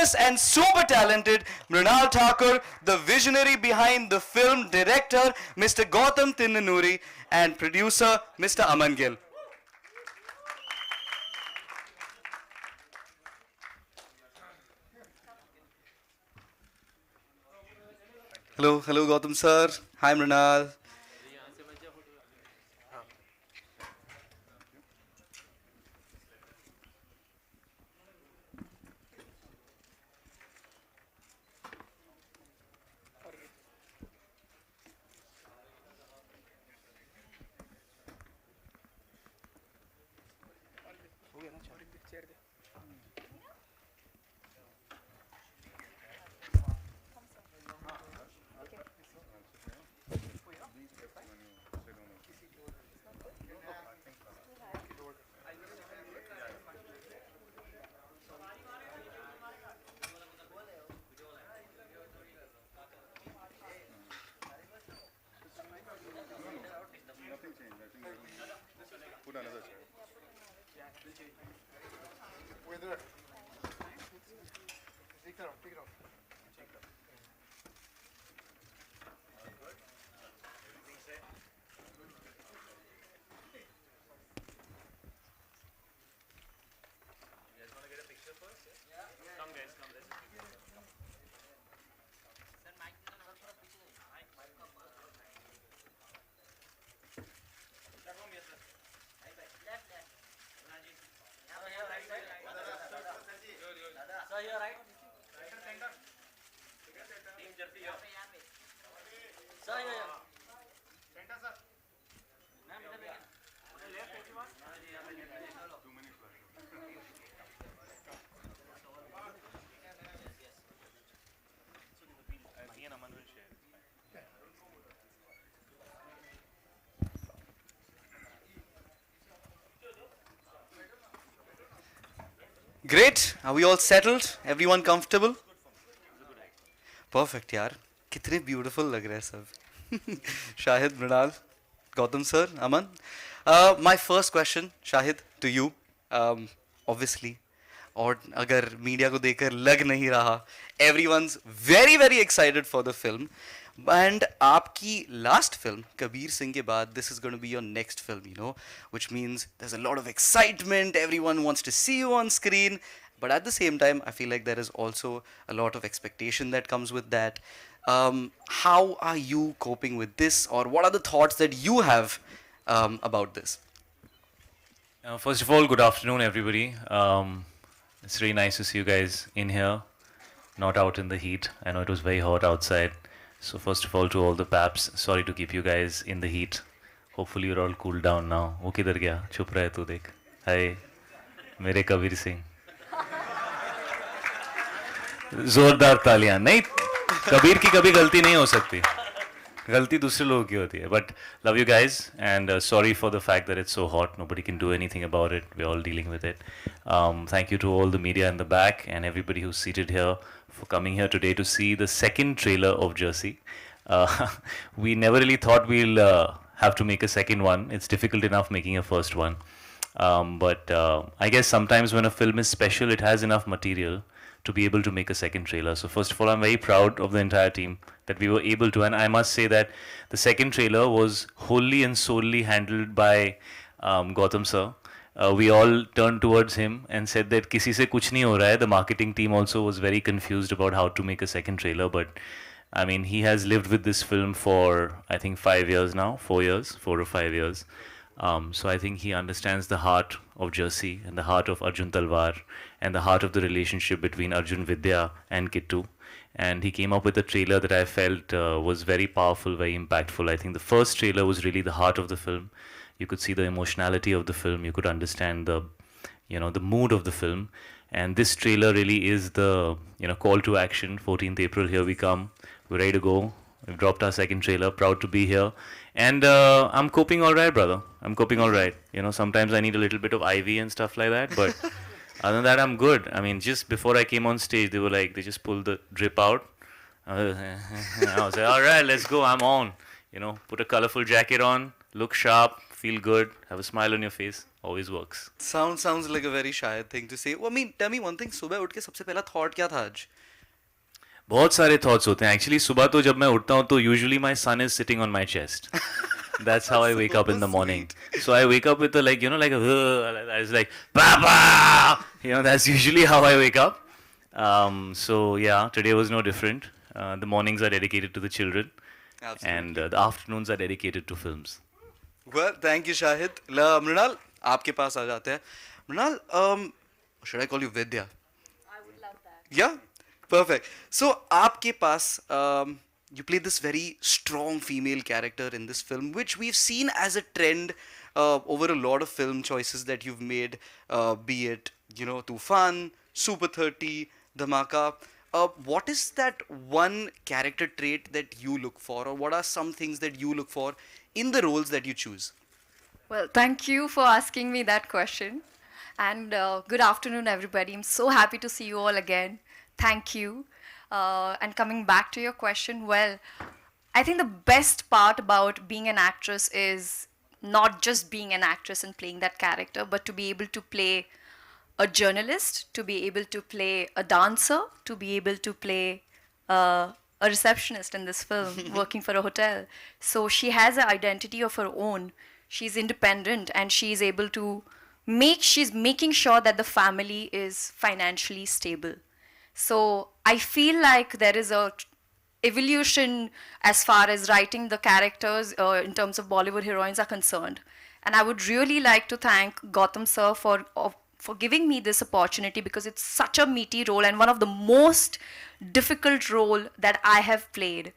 genius and super talented Mrunal Thakur, the visionary behind the film, director Mr. Gautam Tinnanuri, and producer Mr. Aman Gill. Hello Gautam sir. Hi Mrunal. Great. Are we all settled? Everyone comfortable? Perfect, yaar. कितने beautiful लग रहे हैं सब. Shahid, Mrunal, Gautam sir, Aman. My first question, Shahid, to you. Obviously, और अगर media को देखकर लग नहीं रहा, everyone's very excited for the film. And आपकी last film, Kabir Singh के बाद, this is going to be your next film, you know, which means there's a lot of excitement, everyone wants to see you on screen, but at the same time, I feel like there is also a lot of expectation that comes with that. How are you coping with this, or what are the thoughts that you have about this? First of all, good afternoon, everybody. It's really nice to see you guys in here, not out in the heat. I know it was very hot outside. So first of all, to all the paps, sorry to keep you guys in the heat. Hopefully you're all cooled down now. वो किधर गया? छुप रहा है तू देख. Hi, मेरे कबीर सिंह. जोरदार तालियां. नहीं, कबीर की कभी गलती नहीं हो सकती. गलती दूसरे लोगों की होती है. But love you guys and sorry for the fact that it's so hot. Nobody can do anything about it. We're all dealing with it. Thank you to all the media in the back and everybody who's seated here for coming here today to see the second trailer of Jersey. We never really thought we'll have to make a second one. It's difficult enough making a first one. But I guess sometimes when a film is special, it has enough material to be able to make a second trailer. So first of all, I'm very proud of the entire team that we were able to, and I must say that the second trailer was wholly and solely handled by Gautam sir. We all turned towards him and said that किसी से कुछ नहीं हो रहा है. The marketing team also was very confused about how to make a second trailer, but I mean, he has lived with this film for, I think, 5 years now, 4 years, 4 or 5 years. So I think he understands the heart of Jersey and the heart of Arjun Talwar and the heart of the relationship between Arjun Vidya and Kittu. And he came up with a trailer that I felt was very powerful, very impactful. I think the first trailer was really the heart of the film. You could see the emotionality of the film. You could understand the, the mood of the film. And this trailer really is the, call to action. 14th April, here we come. We're ready to go. We've dropped our second trailer. Proud to be here. And I'm coping all right, brother. I'm coping all right. Sometimes I need a little bit of IV and stuff like that. But other than that, I'm good. I mean, just before I came on stage, they were like, they just pulled the drip out. I was like, all right, let's go. I'm on. Put a colorful jacket on, look sharp, feel good, have a smile on your face, always works. Sounds like a very shy thing to say. Well, I mean, tell me one thing. सुबह उठ के सबसे पहला thought क्या था आज? बहुत सारे thoughts होते हैं. Actually, सुबह तो जब मैं उठता हूँ तो usually my son is sitting on my chest. That's how I wake up in the morning. Sweet. So I wake up with a like, I was like, Papa! That's usually how I wake up. So yeah, today was no different. The mornings are dedicated to the children. Absolutely. And the afternoons are dedicated to films. Well, thank you, Shahid. Mrunal, आपके पास आ जाते हैं. Mrunal, should I call you Vidya? I would love that. Yeah, perfect. So, आपके पास, you play this very strong female character in this film, which we've seen as a trend over a lot of film choices that you've made, be it, Tufan, Super 30, Dhamaka. What is that one character trait that you look for, or what are some things that you look for in the roles that you choose? Well, thank you for asking me that question. And good afternoon, everybody. I'm so happy to see you all again. Thank you. And coming back to your question, well, I think the best part about being an actress is not just being an actress and playing that character, but to be able to play a journalist, to be able to play a dancer, to be able to play a receptionist in this film, working for a hotel. So she has an identity of her own. She's independent and she's able to she's making sure that the family is financially stable. So I feel like there is a evolution as far as writing the characters in terms of Bollywood heroines are concerned. And I would really like to thank Gautam sir for giving me this opportunity, because it's such a meaty role and one of the most difficult role that I have played.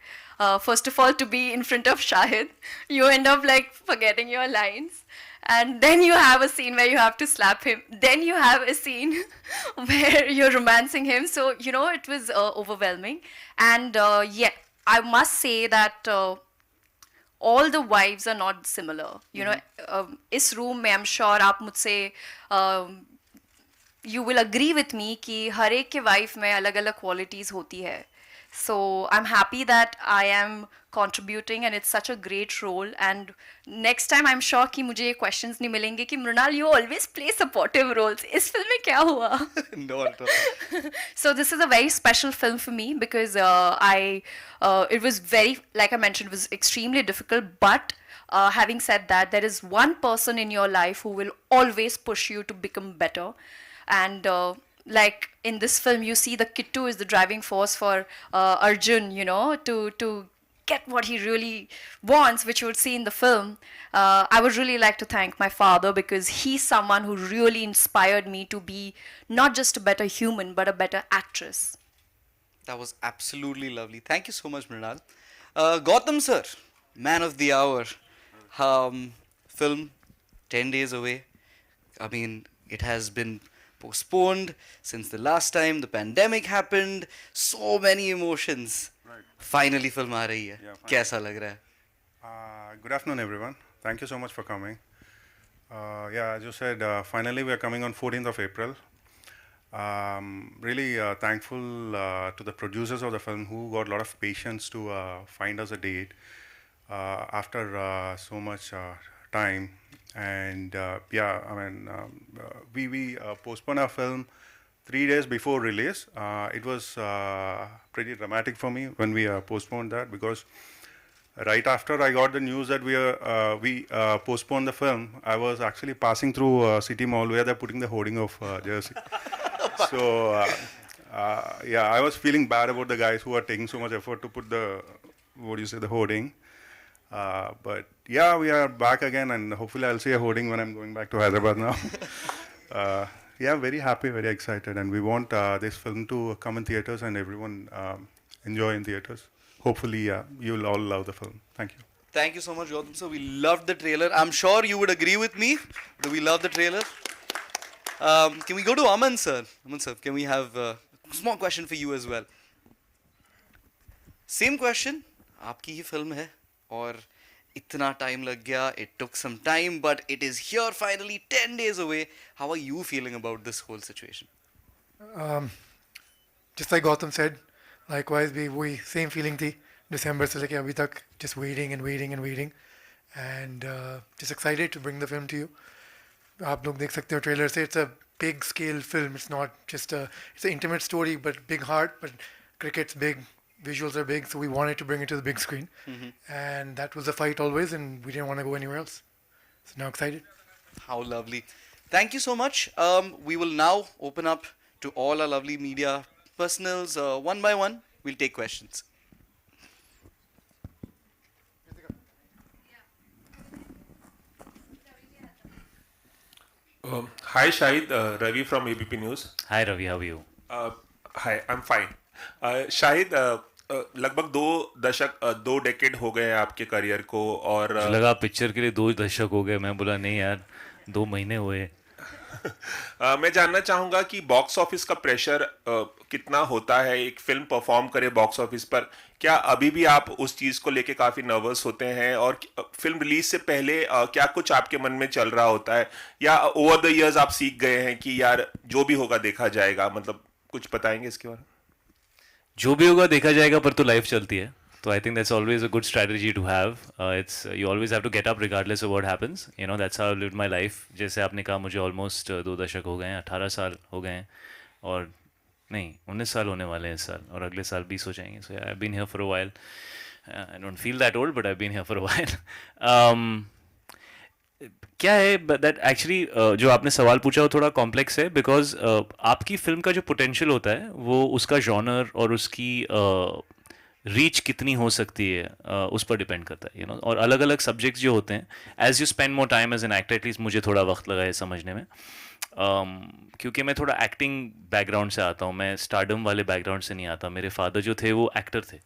First of all, to be in front of Shahid, you end up like forgetting your lines. And then you have a scene where you have to slap him. Then you have a scene where you're romancing him. So, it was overwhelming. And yeah, I must say that all the wives are not similar. इस room में I'm sure आप मुझसे you will agree with me कि हर एक के wife में अलग-अलग qualities होती है. So I'm happy that I am contributing and it's such a great role. And next time I'm sure कि मुझे questions नहीं मिलेंगे कि Mrunal, you always play supportive roles. इस film में क्या हुआ? No, at all. So this is a very special film for me because it was very, like I mentioned, it was extremely difficult. But having said that, there is one person in your life who will always push you to become better. And like in this film, you see the Kittu is the driving force for Arjun, to get what he really wants, which you would see in the film. I would really like to thank my father because he's someone who really inspired me to be not just a better human, but a better actress. That was absolutely lovely. Thank you so much, Mrunal. Gautam sir, man of the hour. Film 10 days away. I mean, it has been postponed since the last time the pandemic happened. So many emotions. Right. Finally film aa rahi hai. Yeah, finally. Kaisa lag raha hai? Good afternoon, everyone. Thank you so much for coming. As you said, finally we are coming on 14th of April. Really thankful to the producers of the film who got a lot of patience to find us a date after so much time. And we postponed our film 3 days before release. It was pretty dramatic for me when we postponed that, because right after I got the news that we postponed the film, I was actually passing through City Mall where they're putting the hoarding of Jersey. So I was feeling bad about the guys who are taking so much effort to put the hoarding. But yeah, we are back again, and hopefully I'll see a hoarding when I'm going back to Hyderabad now. Very happy, very excited, and we want this film to come in theaters and everyone enjoy in theaters. Hopefully, you'll all love the film. Thank you. Thank you so much, Gautam sir. We loved the trailer. I'm sure you would agree with me. Do we love the trailer? Can we go to Aman sir? Aman sir, can we have a small question for you as well? Same question. आपकी ही film है और इतना time लग गया. It took some time, but it is here finally, 10 days away. How are you feeling about this whole situation? Just like Gautam said, likewise we same feeling थी December से लेके अभी तक, just waiting and waiting and waiting. and just excited to bring the film to you. आप लोग देख सकते हो ट्रेलर से. It's a big scale film. It's not just it's an intimate story, but big heart. But cricket's big, visuals are big, so we wanted to bring it to the big screen, and that was the fight always, and we didn't want to go anywhere else. So now excited. How lovely. Thank you so much. We will now open up to all our lovely media personals. One by one, we'll take questions. Hi Shahid, Ravi from ABP News. Hi Ravi, how are you? Hi, I'm fine. Shahid लगभग 2 दशक 2 decade हो गए हैं आपके career को और मुझे लगा पिक्चर के लिए 2 दशक हो गए. मैं बोला नहीं यार, 2 महीने हुए. मैं जानना चाहूँगा कि बॉक्स ऑफिस का प्रेशर कितना होता है एक फिल्म परफॉर्म करे बॉक्स ऑफिस पर. क्या अभी भी आप उस चीज़ को लेके काफ़ी नर्वस होते हैं और फिल्म रिलीज से पहले क्या कुछ आपके मन में चल रहा होता है या ओवर द इयर्स आप सीख गए हैं कि यार जो भी होगा देखा जाएगा, मतलब कुछ बताएंगे इसके बारे में? जो भी होगा देखा जाएगा, पर तो लाइफ चलती है. तो I think that's always a good strategy to have. It's you always have to get up regardless of what happens. You know that's how I lived my life. जैसे आपने कहा मुझे ऑलमोस्ट 2 दशक हो गए हैं, 18 साल हो गए हैं, और नहीं 19 साल होने वाले हैं इस साल, और अगले साल 20 हो जाएंगे. So I have been here for a while. I don't feel that old, but I have been here for a while. क्या है दैट एक्चुअली जो आपने सवाल पूछा वो थोड़ा कॉम्प्लेक्स है, बिकॉज आपकी फिल्म का जो पोटेंशियल होता है वो उसका जॉनर और उसकी रीच कितनी हो सकती है उस पर डिपेंड करता है. यू नो, और अलग अलग सब्जेक्ट्स जो होते हैं, as you spend more time as an actor, at least मुझे थोड़ा वक्त लगा है समझने में, क्योंकि मैं थोड़ा एक्टिंग बैकग्राउंड से आता हूँ. मैं स्टारडम वाले बैकग्राउंड से नहीं आता. मेरे फादर जो थे वो एक्टर थे.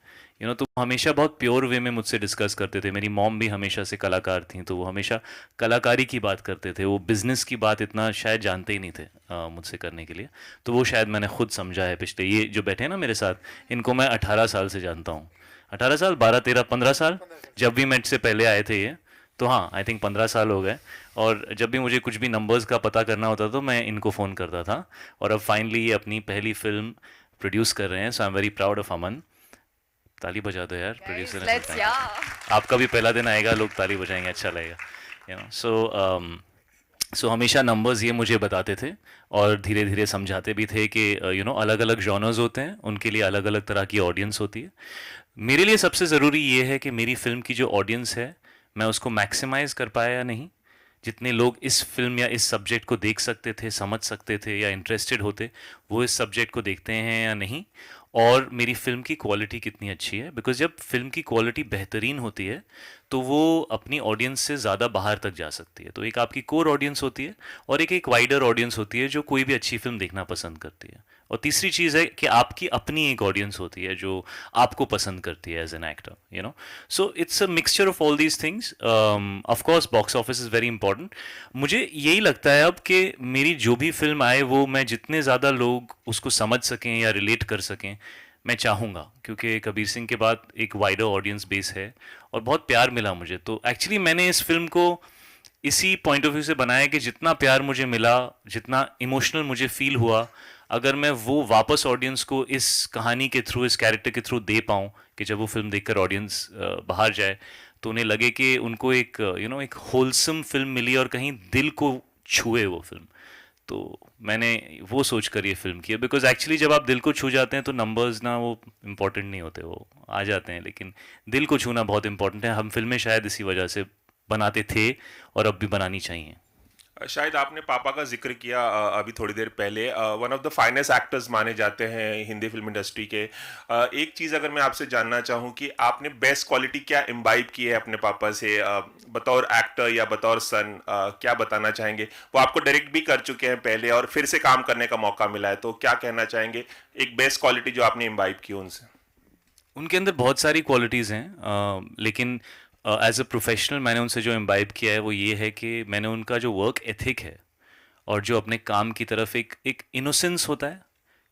यू नो, तो हमेशा बहुत प्योर वे में मुझसे डिस्कस करते थे. मेरी मॉम भी हमेशा से कलाकार थी, तो वो हमेशा कलाकारी की बात करते थे. वो बिज़नेस की बात इतना शायद जानते ही नहीं थे मुझसे करने के लिए. तो वो शायद मैंने खुद समझा है. पिछले ये जो बैठे हैं ना मेरे साथ, इनको मैं 18 साल से जानता हूँ. 18 साल, 12, 13, 15 साल, जब भी मैं से पहले आए थे ये, तो हाँ आई थिंक 15 साल हो गए. और जब भी मुझे कुछ भी नंबर्स का पता करना होता तो मैं इनको फ़ोन करता था. और अब फाइनली ये अपनी पहली फिल्म प्रोड्यूस कर रहे हैं. So I am very proud of Aman. ताली बजा दो यार, प्रोड्यूसर ने बताया. आपका भी पहला दिन आएगा, लोग ताली बजाएंगे, अच्छा लगेगा. यू नो, सो हमेशा नंबर्स ये मुझे बताते थे और धीरे धीरे समझाते भी थे कि यू नो अलग अलग जॉनर्स होते हैं, उनके लिए अलग अलग तरह की ऑडियंस होती है. मेरे लिए सबसे ज़रूरी ये है कि मेरी फिल्म की जो ऑडियंस है मैं उसको मैक्सिमाइज़ कर पाया या नहीं. जितने लोग इस फिल्म या इस सब्जेक्ट को देख सकते थे, समझ सकते थे या इंटरेस्टेड होते, वो इस सब्जेक्ट को देखते हैं या नहीं. और मेरी फिल्म की क्वालिटी कितनी अच्छी है, बिकॉज जब फिल्म की क्वालिटी बेहतरीन होती है तो वो अपनी ऑडियंस से ज़्यादा बाहर तक जा सकती है. तो एक आपकी कोर ऑडियंस होती है और एक वाइडर ऑडियंस होती है जो कोई भी अच्छी फिल्म देखना पसंद करती है. और तीसरी चीज़ है कि आपकी अपनी एक ऑडियंस होती है जो आपको पसंद करती है as an actor. You know, so it's a mixture of all these things. Of course box office is very important. मुझे यही लगता है अब कि मेरी जो भी फिल्म आए वो मैं जितने ज़्यादा लोग उसको समझ सकें या रिलेट कर सकें, मैं चाहूँगा, क्योंकि कबीर सिंह के बाद एक वाइडर ऑडियंस बेस है और बहुत प्यार मिला मुझे. तो एक्चुअली मैंने इस फिल्म को इसी पॉइंट ऑफ व्यू से बनाया कि जितना प्यार मुझे मिला, जितना इमोशनल मुझे फील हुआ, अगर मैं वो वापस ऑडियंस को इस कहानी के थ्रू, इस कैरेक्टर के थ्रू दे पाऊँ कि जब वो फिल्म देखकर ऑडियंस बाहर जाए तो उन्हें लगे कि उनको एक यू नो एक होलसम फिल्म मिली और कहीं दिल को छुए वो फिल्म. तो मैंने वो सोच कर ये फिल्म की है, बिकॉज एक्चुअली जब आप दिल को छू जाते हैं तो नंबर्स ना वो इम्पोर्टेंट नहीं होते, वो आ जाते हैं, लेकिन दिल को छूना बहुत इंपॉर्टेंट है. हम फिल्में शायद इसी वजह से बनाते थे और अब भी बनानी चाहिए. शायद आपने पापा का जिक्र किया अभी थोड़ी देर पहले. One of the finest actors माने जाते हैं हिंदी फिल्म इंडस्ट्री के. एक चीज़ अगर मैं आपसे जानना चाहूँ कि आपने बेस्ट क्वालिटी क्या इम्बाइब की है अपने पापा से बतौर एक्टर या बतौर सन, क्या बताना चाहेंगे? वो आपको डायरेक्ट भी कर चुके हैं पहले और फिर से काम करने का मौका मिला है, तो क्या कहना चाहेंगे एक बेस्ट क्वालिटी जो आपने इम्बाइब की उनसे? उनके अंदर बहुत सारी क्वालिटीज़ हैं, लेकिन एज अ प्रोफेशनल मैंने उनसे जो इम्बाइब किया है वो ये है कि मैंने उनका जो वर्क एथिक है और जो अपने काम की तरफ एक इनोसेंस होता है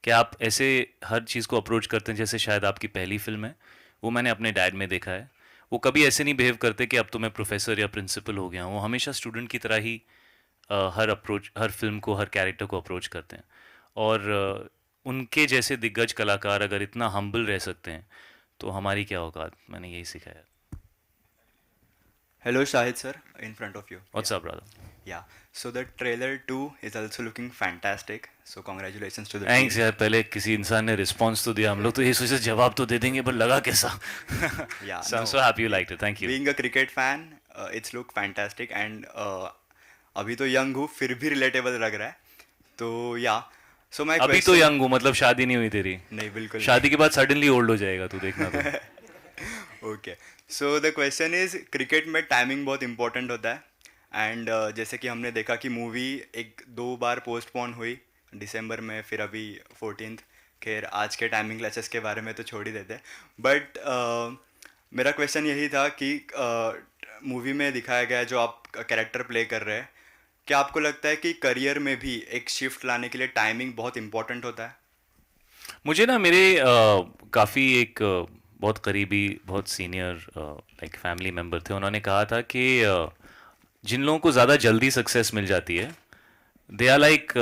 कि आप ऐसे हर चीज़ को अप्रोच करते हैं जैसे शायद आपकी पहली फिल्म है, वो मैंने अपने डैड में देखा है. वो कभी ऐसे नहीं बिहेव करते कि अब तो मैं प्रोफेसर या प्रिंसिपल हो गया हूँ. वो हमेशा स्टूडेंट की तरह ही हर फिल्म को, हर कैरेक्टर को अप्रोच करते हैं. और उनके जैसे दिग्गज कलाकार अगर इतना हम्बल रह सकते हैं तो हमारी क्या औकात. मैंने यही सीखा है. Hello, Shahid sir, in front of you. What's up, brother? Yeah. So the trailer 2 is also looking fantastic. So congratulations to the thanks team. यार, पहले किसी इंसान ने रिस्पॉन्स तो दिया, हम लोग तो ये सोचे जवाब तो दे देंगे, पर लगा कैसा? Yeah. So I'm no. so happy you liked it. Thank you. Being a cricket fan, it's look fantastic and अभी तो यंग हूँ फिर भी रिलेटेबल लग रहा है. तो या. So my अभी तो यंग हूँ, मतलब शादी नहीं हुई तेरी? नहीं बिल्कुल. शादी के बाद सडनली ओल्ड हो जाएगा तू, देखना तो. Okay. So the question is cricket में टाइमिंग बहुत इंपॉर्टेंट होता है एंड जैसे कि हमने देखा कि मूवी एक 2 बार पोस्टपोन हुई दिसंबर में फिर अभी 14th. खैर आज के टाइमिंग क्लैशेस के बारे में तो छोड़ ही देते हैं बट मेरा क्वेश्चन यही था कि मूवी में दिखाया गया जो आप कैरेक्टर प्ले कर रहे हैं क्या आपको लगता है कि करियर में भी एक शिफ्ट लाने के लिए टाइमिंग बहुत इंपॉर्टेंट होता है? मुझे ना मेरे काफ़ी एक बहुत करीबी, बहुत सीनियर लाइक फैमिली मेम्बर थे, उन्होंने कहा था कि जिन लोगों को ज़्यादा जल्दी सक्सेस मिल जाती है, they are like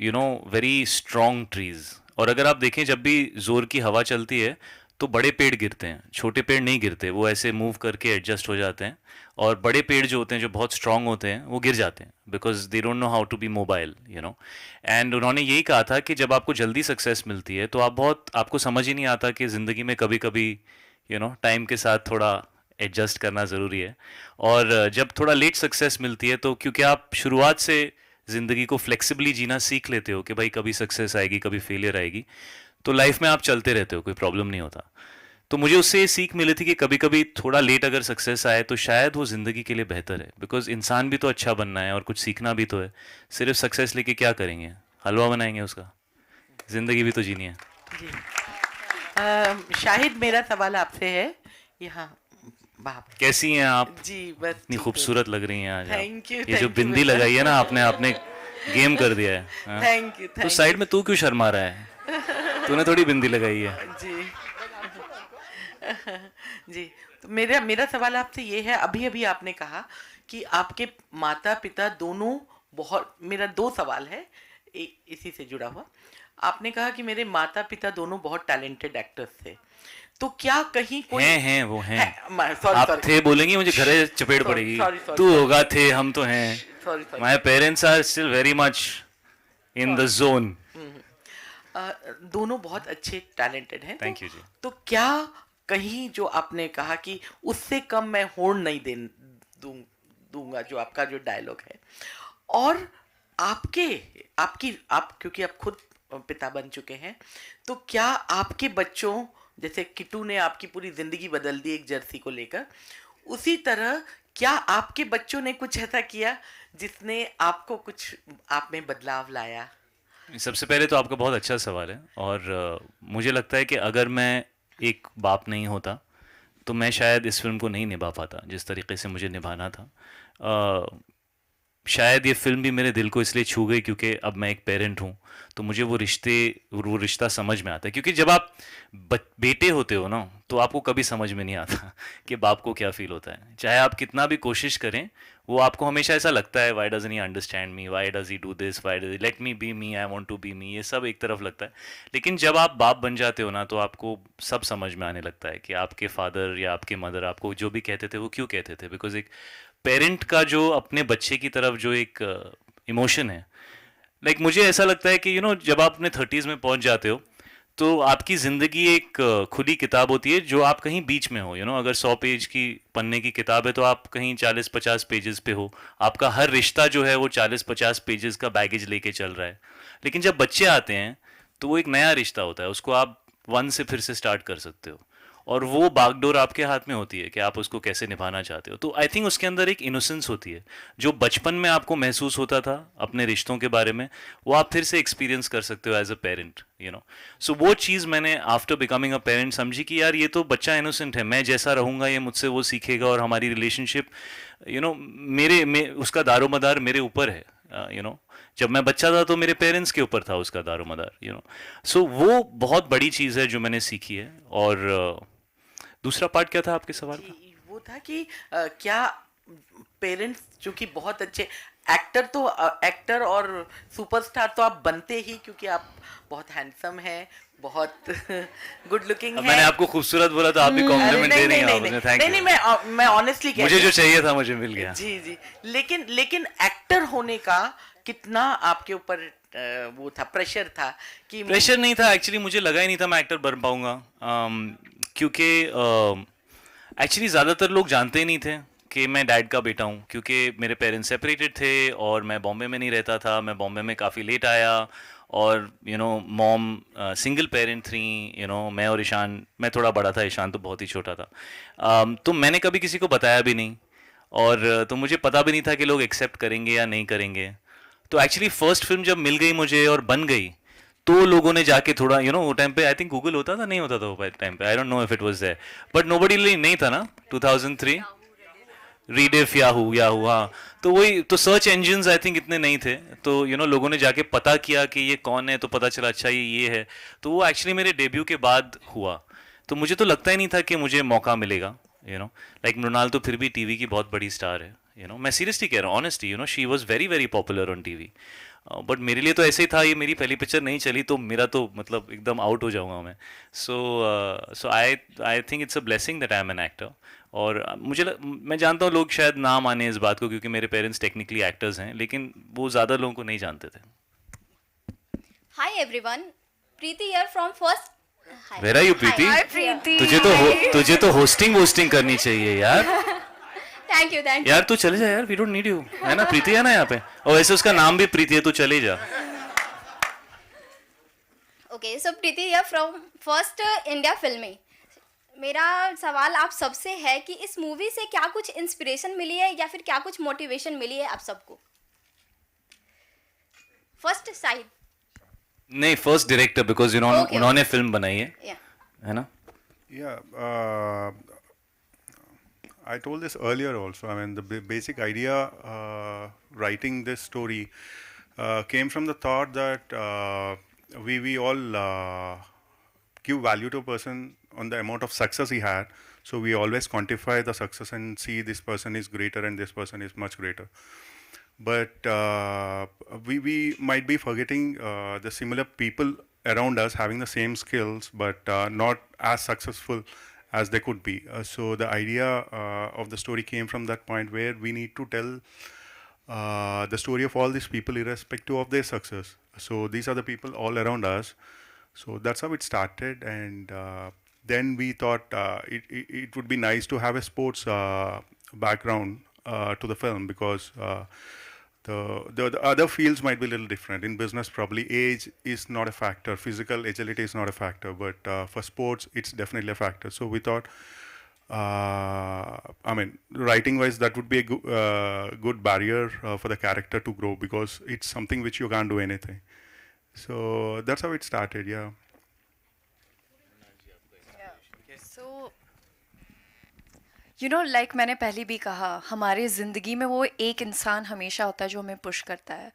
you know very strong trees. और अगर आप देखें जब भी ज़ोर की हवा चलती है तो बड़े पेड़ गिरते हैं, छोटे पेड़ नहीं गिरते, वो ऐसे मूव करके एडजस्ट हो जाते हैं. और बड़े पेड़ जो होते हैं, जो बहुत स्ट्रांग होते हैं, वो गिर जाते हैं because they don't know how to be mobile, you know. And उन्होंने यही कहा था कि जब आपको जल्दी सक्सेस मिलती है तो आपको समझ ही नहीं आता कि ज़िंदगी में कभी कभी यू नो टाइम के साथ थोड़ा एडजस्ट करना ज़रूरी है. और जब थोड़ा लेट सक्सेस मिलती है तो क्योंकि आप शुरुआत से ज़िंदगी को फ्लेक्सिबली जीना सीख लेते हो कि भाई कभी सक्सेस आएगी, कभी फेलियर आएगी, तो लाइफ में आप चलते रहते हो, कोई प्रॉब्लम नहीं होता. तो मुझे उससे ये सीख मिली थी कि कभी कभी थोड़ा लेट अगर सक्सेस आए तो शायद वो ज़िंदगी के लिए बेहतर है, बिकॉज इंसान भी तो अच्छा बनना है और कुछ सीखना भी तो है. सिर्फ सक्सेस लेके क्या करेंगे, हलवा बनाएंगे उसका? ज़िंदगी भी तो जीनी है. जी. शाहिद, मेरा सवाल आपसे है. यहाँ बाप. कैसी हैं आप? जी बस इतनी खूबसूरत लग रही हैं आज आप. Thank you. ये जो बिंदी लगाई है ना आपने गेम कर दिया है. हाँ? Thank you. तो साइड में तू क्यों शर्मा रहा है? तूने थोड़ी बिंदी लगाई है. जी. जी. तो मेरा सवाल आपसे ये है, अभी अभी आपने कहा कि आपके माता पिता दोनों बहुत, मेरा 2 सवाल है इसी से जुड़ा हुआ. आपने कहा कि मेरे माता पिता दोनों बहुत टैलेंटेड एक्टर्स थे, तो क्या कहीं कोई हैं वो हैं. सॉरी आप सॉरी थे बोलेंगे मुझे घरे चपेट पड़ेगी. sorry. तू होगा, थे, हम तो हैं. Sorry. My parents are still very much in the zone. दोनों बहुत अच्छे टैलेंटेड हैं. Thank you ji. तो क्या कहीं जो आपने कहा कि उससे कम मैं होड़ नहीं दूंगा, जो आपका जो डायलॉग है, और आप क्योंकि आप खुद पिता बन चुके हैं, तो क्या आपके बच्चों, जैसे किट्टू ने आपकी पूरी जिंदगी बदल दी एक जर्सी को लेकर, उसी तरह क्या आपके बच्चों ने कुछ ऐसा किया जिसने आपको कुछ आप में बदलाव लाया? सबसे पहले तो आपका बहुत अच्छा सवाल है. और मुझे लगता है कि अगर मैं एक बाप नहीं होता तो मैं शायद इस फिल्म को नहीं निभा पाता जिस तरीके से मुझे निभाना था. शायद ये फिल्म भी मेरे दिल को इसलिए छू गई क्योंकि अब मैं एक पेरेंट हूँ, तो मुझे वो रिश्ता समझ में आता है. क्योंकि जब आप बेटे होते हो ना, तो आपको कभी समझ में नहीं आता कि बाप को क्या फील होता है. चाहे आप कितना भी कोशिश करें, वो आपको हमेशा ऐसा लगता है, why doesn't he understand me, why does he do this, why does let me be me, I want to be me, ये सब एक तरफ लगता है. लेकिन जब आप बाप बन जाते हो ना, तो आपको सब समझ में आने लगता है कि आपके फादर या आपके मदर आपको जो भी कहते थे वो क्यों कहते थे. बिकॉज एक पेरेंट का जो अपने बच्चे की तरफ जो एक इमोशन है, लाइक मुझे ऐसा लगता है कि यू नो जब आप अपने 30s में पहुंच जाते हो तो आपकी ज़िंदगी एक खुली किताब होती है जो आप कहीं बीच में हो. यू नो अगर 100 पेज की पन्ने की किताब है तो आप कहीं 40-50 पेजेस पे हो. आपका हर रिश्ता जो है वो 40-50 पेजेस का बैगेज लेके चल रहा है. लेकिन जब बच्चे आते हैं तो वो एक नया रिश्ता होता है, उसको आप 1 से फिर से स्टार्ट कर सकते हो. और वो बागडोर आपके हाथ में होती है कि आप उसको कैसे निभाना चाहते हो. तो आई थिंक उसके अंदर एक इनोसेंस होती है जो बचपन में आपको महसूस होता था अपने रिश्तों के बारे में, वो आप फिर से एक्सपीरियंस कर सकते हो as a parent, you know. So वो चीज़ मैंने आफ्टर बिकमिंग अ पेरेंट समझी कि यार ये तो बच्चा इनोसेंट है, मैं जैसा रहूँगा ये मुझसे वो सीखेगा, और हमारी रिलेशनशिप यू नो उसका दारोमदार मेरे ऊपर है. यू नो जब मैं बच्चा था तो मेरे पेरेंट्स के ऊपर था उसका दारोमदार, यू नो. सो वो बहुत बड़ी चीज़ है जो मैंने सीखी है. और दूसरा पार्ट क्या था आपके सवाल का? वो था कि क्या पेरेंट्स जो कि बहुत अच्छे एक्टर और सुपरस्टार तो आप बनते ही क्योंकि आप बहुत हैंडसम हैं, बहुत गुड लुकिंग है। मैंने आपको खूबसूरत बोला तो आप भी कॉम्प्लीमेंट दे रही हैं आपने, थैंक नहीं, यू। मैं ऑनेस्टली कह मुझे रही जो हूँ। चाहिए था मुझे मिल गया। जी जी, लेकिन एक्टर होने का कितना आपके ऊपर वो था, प्रेशर था कि प्रेशर नहीं था एक्चुअली, मुझे लगा ही नहीं था मैं एक्टर बन पाऊंगा, क्योंकि एक्चुअली ज़्यादातर लोग जानते ही नहीं थे कि मैं डैड का बेटा हूँ, क्योंकि मेरे पेरेंट्स सेपरेटेड थे और मैं बॉम्बे में नहीं रहता था। मैं बॉम्बे में काफ़ी लेट आया और मॉम सिंगल पेरेंट थी। मैं और ईशान, मैं थोड़ा बड़ा था, ईशान तो बहुत ही छोटा था। तो मैंने कभी किसी को बताया भी नहीं, और तो मुझे पता भी नहीं था कि लोग एक्सेप्ट करेंगे या नहीं करेंगे। तो एक्चुअली फर्स्ट फिल्म जब मिल गई मुझे और बन गई, तो लोगों ने जाके थोड़ा वो टाइम पे आई थिंक गूगल होता था, नहीं होता था वो टाइम पे, I don't know if it was there, but nobody नहीं था ना 2003 रीडिफ याहू याहू, हाँ। तो वही तो सर्च इंजन्स आई थिंक इतने नहीं थे, तो लोगों ने जाके पता किया कि ये कौन है, तो पता चला अच्छा ये है। तो वो एक्चुअली मेरे डेब्यू के बाद हुआ। तो मुझे तो लगता ही नहीं था कि मुझे मौका मिलेगा। लाइक मृणाल तो फिर भी टीवी की बहुत बड़ी स्टार है। मैं सीरियसली कह रहा हूँ, honestly, she was very very popular on TV. But मेरे लिए तो ऐसे ही था, ये मेरी पहली पिक्चर नहीं चली तो मेरा तो मतलब एकदम आउट हो जाऊंगा मैं। So I think it's a blessing that I am an actor. और मैं जानता हूँ लोग शायद ना माने इस बात को, क्योंकि मेरे पेरेंट्स टेक्निकली एक्टर्स हैं, लेकिन वो ज़्यादा लोगों को नहीं जानते थे। Hi everyone, Preeti here from first. Hi. Where are you Preeti? Hi Preeti. तुझे तो होस्टिंग करनी चाहिए यार। Thank you, thank you. यार तू चले जा यार, वी डोंट नीड यू, है ना? प्रीति है ना यहाँ पे, और वैसे उसका नाम भी प्रीति है, तू चले जा। Okay, so Preeti here from first India Filmy. मेरा सवाल आप सबसे है कि इस मूवी से क्या कुछ इंस्पिरेशन मिली है या फिर क्या कुछ मोटिवेशन मिली है आप सबको? First side. नहीं, फर्स्ट डायरेक्टर, बिकॉज Okay. उन्होंने फिल्म बनाई है, या है ना? Yeah, I told this earlier also. I mean, the basic idea writing this story came from the thought that we all give value to a person on the amount of success he had. So we always quantify the success and see this person is greater and this person is much greater. But we might be forgetting the similar people around us having the same skills, but not as successful as they could be. So the idea of the story came from that point where we need to tell the story of all these people irrespective of their success. So these are the people all around us. So that's how it started, and then we thought it would be nice to have a sports background to the film, because the other fields might be a little different. In business, probably age is not a factor, physical agility is not a factor, but for sports, it's definitely a factor. So we thought, I mean, writing-wise, that would be a good barrier for the character to grow, because it's something which you can't do anything. So that's how it started, yeah. So like मैंने पहले भी कहा, हमारे ज़िंदगी में वो एक इंसान हमेशा होता है जो हमें पुश करता है।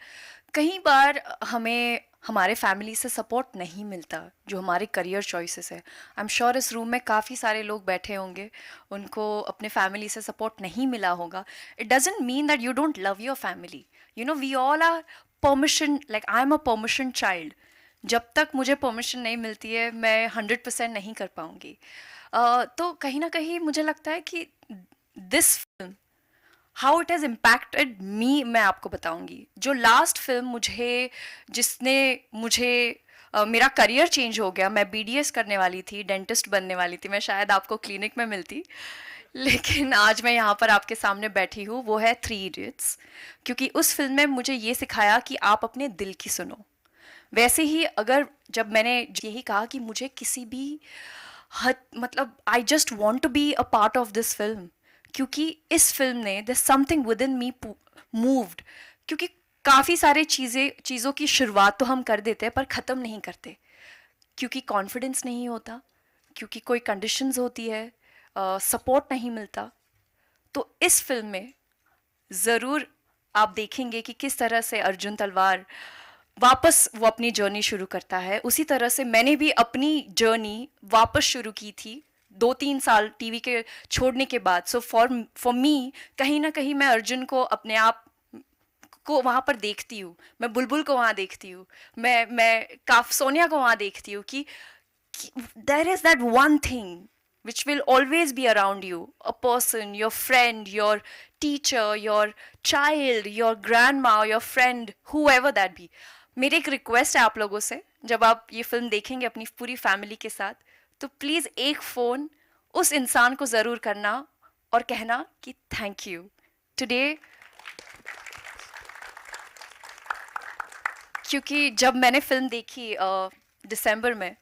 कई बार हमें हमारे फैमिली से सपोर्ट नहीं मिलता, जो हमारे करियर चॉइसेस है। आई एम श्योर इस रूम में काफ़ी सारे लोग बैठे होंगे, उनको अपने फैमिली से सपोर्ट नहीं मिला होगा। It doesn't mean that you don't love your family. We all are permission, like I am a permission child. जब तक मुझे परमिशन नहीं मिलती है, मैं 100% नहीं कर पाऊँगी। तो कहीं ना कहीं मुझे लगता है कि this film how it has impacted me, मैं आपको बताऊंगी। जो लास्ट फिल्म जिसने मुझे मेरा करियर चेंज हो गया। मैं BDS करने वाली थी, डेंटिस्ट बनने वाली थी, मैं शायद आपको क्लिनिक में मिलती, लेकिन आज मैं यहाँ पर आपके सामने बैठी हूँ। वो है 3 इडियट्स, क्योंकि उस फिल्म में मुझे ये सिखाया कि आप अपने दिल की सुनो। वैसे ही अगर जब मैंने यही कहा कि मुझे किसी भी मतलब I just want to be a part of this film, क्योंकि इस फिल्म ने this something within me moved. क्योंकि काफ़ी सारे चीज़ों की शुरुआत तो हम कर देते हैं पर ख़त्म नहीं करते, क्योंकि कॉन्फिडेंस नहीं होता, क्योंकि कोई कंडीशंस होती है, सपोर्ट नहीं मिलता। तो इस फिल्म में ज़रूर आप देखेंगे कि किस तरह से अर्जुन तलवार वापस वो अपनी जर्नी शुरू करता है। उसी तरह से मैंने भी अपनी जर्नी वापस शुरू की थी 2-3 साल टीवी के छोड़ने के बाद। सो फॉर मी कहीं ना कहीं मैं अर्जुन को, अपने आप को वहाँ पर देखती हूँ, मैं बुलबुल को वहाँ देखती हूँ, मैं सोनिया को वहाँ देखती हूँ कि there is that one thing which will always be around you, a person, your friend, your teacher, your child, your grandma, your friend, whoever that be. मेरी एक रिक्वेस्ट है आप लोगों से, जब आप ये फिल्म देखेंगे अपनी पूरी फैमिली के साथ, तो प्लीज़ एक फ़ोन उस इंसान को ज़रूर करना और कहना कि थैंक यू टुडे. क्योंकि जब मैंने फिल्म देखी दिसंबर में,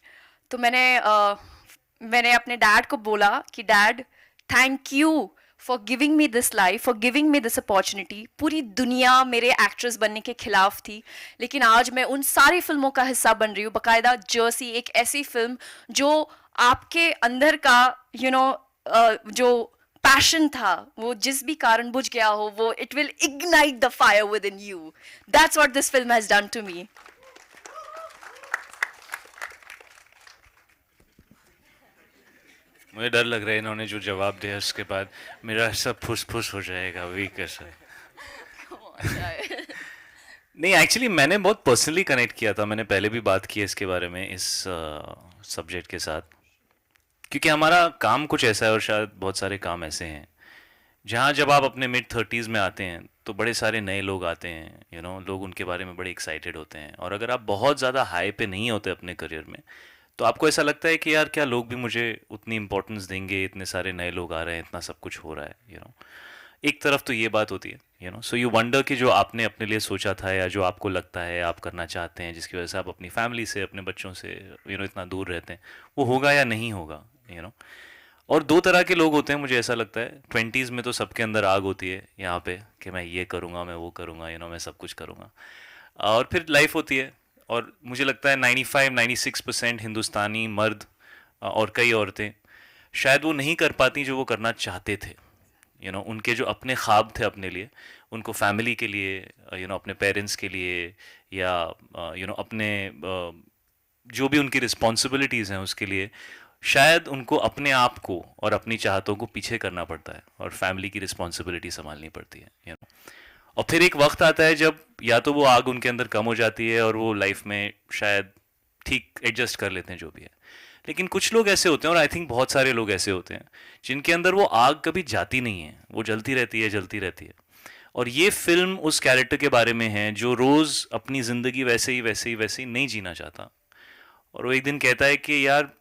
तो मैंने अपने डैड को बोला कि dad, thank you for giving me this life, for giving me this opportunity. पूरी दुनिया मेरे एक्ट्रेस बनने के खिलाफ थी, लेकिन आज मैं उन सारी फिल्मों का हिस्सा बन रही हूँ. बाकायदा जर्सी, एक ऐसी फिल्म जो आपके अंदर का जो पैशन था, वो जिस भी कारण बुझ गया हो, वो it will ignite the fire within you. That's what this film has done to me. मुझे डर लग रहा है इन्होंने जो जवाब दिया उसके बाद मेरा सब फुस हो जाएगा वीक ऐसा. नहीं, एक्चुअली मैंने बहुत पर्सनली कनेक्ट किया था. मैंने पहले भी बात की है इसके बारे में इस सब्जेक्ट के साथ, क्योंकि हमारा काम कुछ ऐसा है और शायद बहुत सारे काम ऐसे हैं जहाँ जब आप अपने मिड 30s में आते हैं तो बड़े सारे नए लोग आते हैं. लोग उनके बारे में बड़े एक्साइटेड होते हैं, और अगर आप बहुत ज़्यादा हाई पे नहीं होते अपने करियर में तो आपको ऐसा लगता है कि यार क्या लोग भी मुझे उतनी इंपॉर्टेंस देंगे, इतने सारे नए लोग आ रहे हैं, इतना सब कुछ हो रहा है. एक तरफ तो ये बात होती है, सो यू वंडर कि जो आपने अपने लिए सोचा था या जो आपको लगता है आप करना चाहते हैं, जिसकी वजह से आप अपनी फैमिली से, अपने बच्चों से इतना दूर रहते हैं, वो होगा या नहीं होगा. और दो तरह के लोग होते हैं मुझे ऐसा लगता है. 20s में तो सबके अंदर आग होती है यहाँ पे कि मैं ये करूँगा, मैं वो करूँगा, मैं सब कुछ करूँगा. और फिर लाइफ होती है, और मुझे लगता है 95-96% हिंदुस्तानी मर्द और कई औरतें शायद वो नहीं कर पाती जो वो करना चाहते थे. उनके जो अपने ख्वाब थे अपने लिए, उनको फैमिली के लिए, अपने पेरेंट्स के लिए, या अपने जो भी उनकी रिस्पॉन्सिबिलिटीज़ हैं उसके लिए, शायद उनको अपने आप को और अपनी चाहतों को पीछे करना पड़ता है और फैमिली की रिस्पॉन्सिबिलिटी संभालनी पड़ती है. और फिर एक वक्त आता है जब या तो वो आग उनके अंदर कम हो जाती है और वो लाइफ में शायद ठीक एडजस्ट कर लेते हैं जो भी है. लेकिन कुछ लोग ऐसे होते हैं, और आई थिंक बहुत सारे लोग ऐसे होते हैं, जिनके अंदर वो आग कभी जाती नहीं है, वो जलती रहती है. और ये फिल्म उस कैरेक्टर के बारे में है जो रोज़ अपनी ज़िंदगी वैसे ही नहीं जीना चाहता, और वो एक दिन कहता है कि यार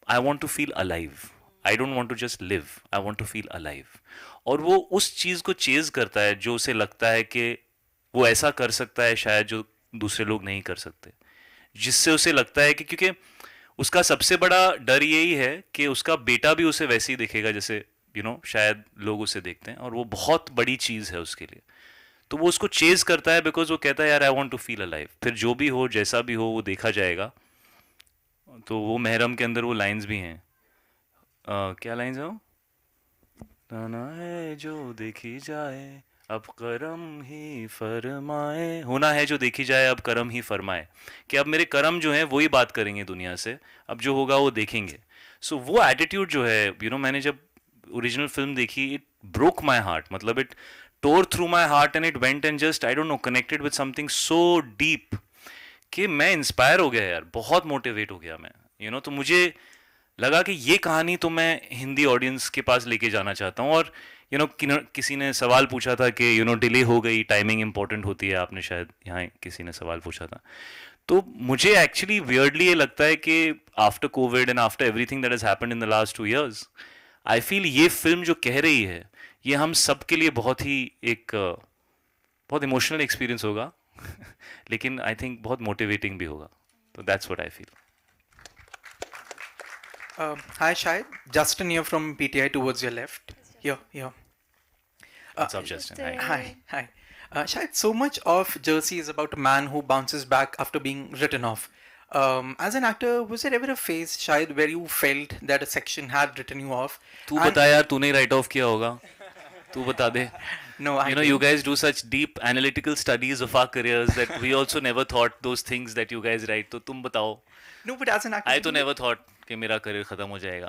I want to feel alive, I don't want to just live, I want to feel alive. और वो उस चीज़ को चेज़ करता है जो उसे लगता है कि वो ऐसा कर सकता है शायद जो दूसरे लोग नहीं कर सकते, जिससे उसे लगता है कि क्योंकि उसका सबसे बड़ा डर यही है कि उसका बेटा भी उसे वैसे ही दिखेगा जैसे शायद लोग उसे देखते हैं, और वो बहुत बड़ी चीज़ है उसके लिए. तो वो उसको चेज़ करता है बिकॉज वो कहता है यार I want to feel alive. फिर जो भी हो, जैसा भी हो, वो देखा जाएगा. तो वो महरम के अंदर वो लाइंस भी हैं. क्या लाइंस है वो? ताना है जो देखी जाए अब करम ही फरमाए, होना है जो देखी जाए अब करम ही फरमाए, कि अब मेरे करम जो हैं वही बात करेंगे दुनिया से, अब जो होगा वो देखेंगे. सो वो एटीट्यूड जो है, मैंने जब ओरिजिनल फिल्म देखी, इट ब्रोक माई हार्ट. मतलब it tore through my heart and it went and just I don't know connected with something so deep कि मैं इंस्पायर हो गया यार, बहुत मोटिवेट हो गया मैं. तो मुझे लगा कि ये कहानी तो मैं हिंदी ऑडियंस के पास लेके जाना चाहता हूँ. और किसी ने सवाल पूछा था कि डिले हो गई, टाइमिंग इंपॉर्टेंट होती है, आपने शायद यहाँ किसी ने सवाल पूछा था. तो मुझे एक्चुअली वियर्डली ये लगता है कि after Covid and after everything that has happened in the last 2 years, I feel ये फिल्म जो कह रही है ये हम सब के लिए बहुत ही बहुत इमोशनल एक्सपीरियंस होगा लेकिन आई थिंक बहुत मोटिवेटिंग भी होगा. तो that's what I feel. Hi Shahid, Justin here from PTI towards your left. Here. What's up, Justin? Hi. Hi. Shahid, so much of Jersey is about a man who bounces back after being written off. As an actor, was there ever a phase, Shahid, where you felt that a section had written you off? तू बता यार, तूने right of किया होगा, तू बता दे. No, I you guys do such deep analytical studies of our careers that we also never thought those things that you guys write. तो तुम बताओ. No, but as an actor, I तो never thought कि मेरा career ख़त्म हो जाएगा.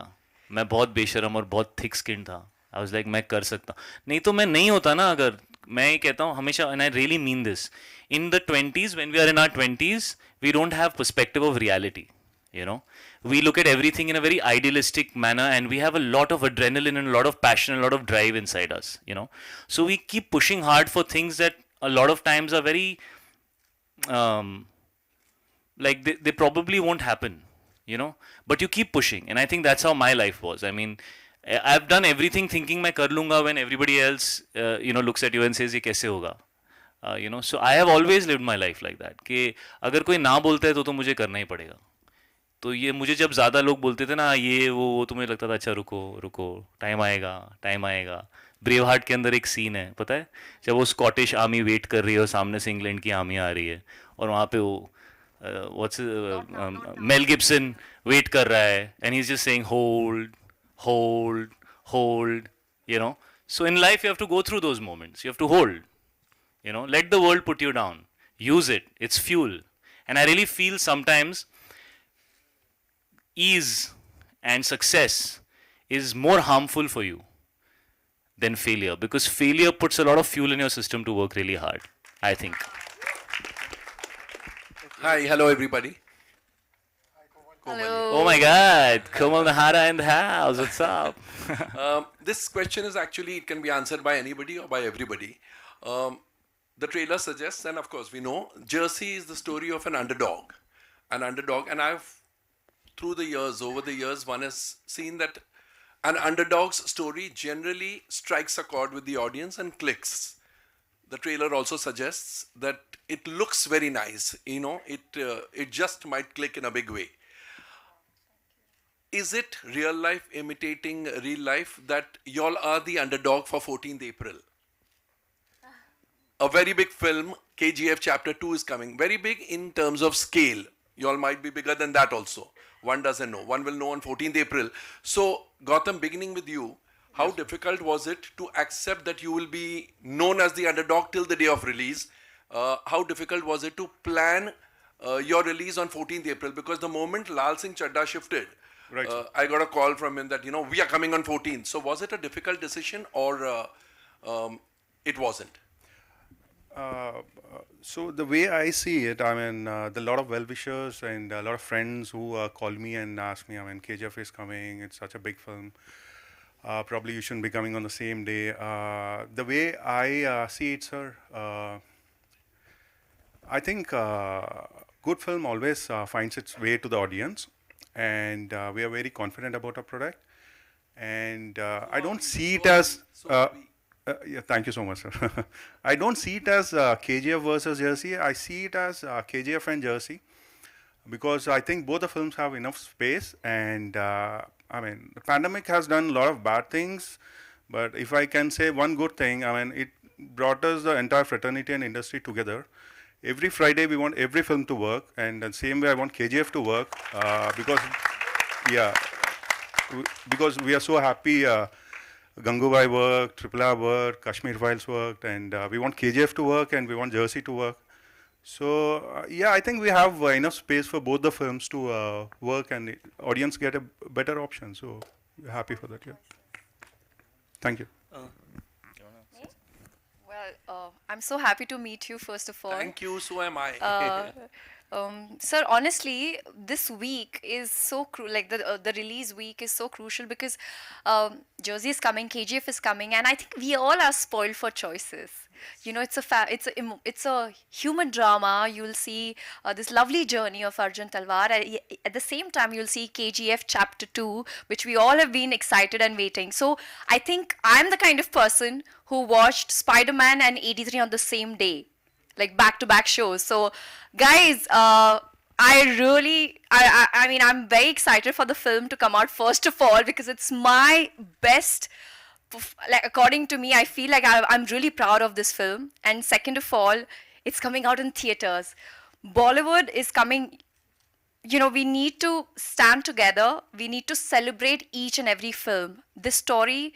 मैं बहुत बेशरम और बहुत थिक स्किन था. I was like मैं कर सकता, नहीं तो मैं नहीं होता ना. अगर मैं ये कहता हूँ हमेशा, and I really mean this, in the 20s, when we are in our 20s, we don't have perspective of reality. we look at everything in a very idealistic manner, and we have a lot of adrenaline and a lot of passion, a lot of drive inside us, you know. So we keep pushing hard for things that a lot of times are very, like they probably won't happen, you know, but you keep pushing. And I think that's how my life was. I mean, I've done everything thinking मैं कर लूँगा when everybody else, you know, looks at you and says ये कैसे होगा, you know. So I have always lived my life like that कि अगर कोई ना बोलता है तो मुझे करना ही पड़ेगा. तो ये मुझे जब ज़्यादा लोग बोलते थे ना ये वो तो मुझे लगता था अच्छा रुको रुको, टाइम आएगा टाइम आएगा. ब्रेव हार्ट के अंदर एक सीन है पता है, जब वो स्कॉटिश आर्मी वेट कर रही है और सामने से इंग्लैंड की आर्मी आ रही है और वहाँ पे वो मेल गिब्सन वेट कर रहा है and he is just saying hold hold, hold, you know. So in life you have to go through those moments. You have to hold, you know. Let the world put you down. Use it. It's fuel. And I really feel sometimes ease and success is more harmful for you than failure, because failure puts a lot of fuel in your system to work really hard, I think. Hi, hello everybody. Hello. Oh my God, Komal Nahara in the house. What's up? This question is actually, it can be answered by anybody or by everybody. The trailer suggests, and of course we know, Jersey is the story of an underdog. And I've, through the years, over the years, one has seen that an underdog's story generally strikes a chord with the audience and clicks. The trailer also suggests that it looks very nice, you know, it just might click in a big way. Is it real life imitating real life that y'all are the underdog for 14th April? A very big film, KGF Chapter 2 is coming. Very big in terms of scale. Y'all might be bigger than that also. One doesn't know. One will know on 14th April. So, Gautam, beginning with you, how difficult was it to accept that you will be known as the underdog till the day of release? How difficult was it to plan your release on 14th April? Because the moment Lal Singh Chadda shifted, Right. I got a call from him that, you know, we are coming on 14th. So was it a difficult decision or it wasn't? So the way I see it, I mean, there are a lot of well-wishers and a lot of friends who call me and ask me, I mean, KGF is coming, it's such a big film. Probably you shouldn't be coming on the same day. The way I see it, sir, I think good film always finds its way to the audience, and we are very confident about our product. And I don't see it as yeah, thank you so much, sir. I don't see it as KGF versus Jersey. I see it as KGF and Jersey, because I think both the films have enough space. And I mean, the pandemic has done a lot of bad things, but if I can say one good thing, I mean, it brought us the entire fraternity and industry together. Every Friday we want every film to work, and the same way I want KGF to work, because yeah, because we are so happy. Gangubai worked, Triple R worked, Kashmir Files worked, and we want KGF to work and we want Jersey to work. So yeah, I think we have enough space for both the films to work, and the audience get a better option. So we're happy for that. Yeah. Thank you. Well, I'm so happy to meet you, first of all. Thank you, so am I. Sir, honestly, this week is so like the release week is so crucial, because Jersey is coming, KGF is coming, and I think we all are spoiled for choices. You know, it's a human drama. You'll see this lovely journey of Arjun Talwar. At the same time, you'll see KGF Chapter 2, which we all have been excited and waiting. So I think I'm the kind of person who watched Spider-Man and 83 on the same day, like back-to-back shows. So guys, I mean, I'm very excited for the film to come out, first of all, because it's my best, like, according to me, I feel like I'm really proud of this film. And second of all, it's coming out in theaters. Bollywood is coming. You know, we need to stand together. We need to celebrate each and every film. This story